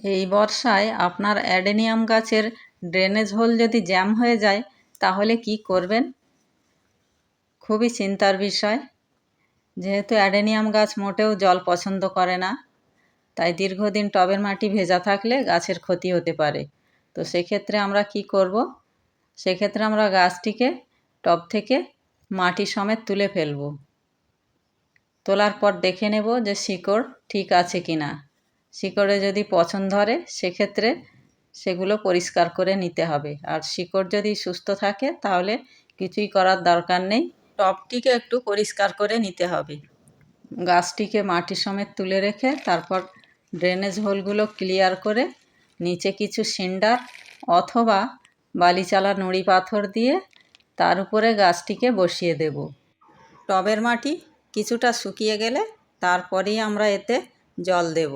এই বর্ষায় আপনার অ্যাডেনিয়াম গাছের ড্রেনেজ হোল যদি জ্যাম হয়ে যায় তাহলে কি করবেন? খুবই চিন্তার বিষয়। যেহেতু অ্যাডেনিয়াম গাছ মোটেও জল পছন্দ করে না, তাই দীর্ঘদিন টবের মাটি ভেজা থাকলে গাছের ক্ষতি হতে পারে। তো সেক্ষেত্রে আমরা কি করব? সেক্ষেত্রে আমরা গাছটিকে টব থেকে মাটি সমেত তুলে ফেলব। তোলার পর দেখে নেব যে শিকড় ঠিক আছে কি না। শিকড়ে যদি পচন ধরে সেক্ষেত্রে সেগুলো পরিষ্কার করে নিতে হবে। আর শিকড় যদি সুস্থ থাকে তাহলে কিছুই করার দরকার নেই। টবটিকে একটু পরিষ্কার করে নিতে হবে। গাছটিকে মাটি সমেত তুলে রেখে তারপর ড্রেনেজ হোলগুলো ক্লিয়ার করে নিচে কিছু সিন্ডার অথবা বালিচালা নুড়ি পাথর দিয়ে তার উপরে গাছটিকে বসিয়ে দেব। টবের মাটি কিছুটা শুকিয়ে গেলে তারপরেই আমরা এতে জল দেব।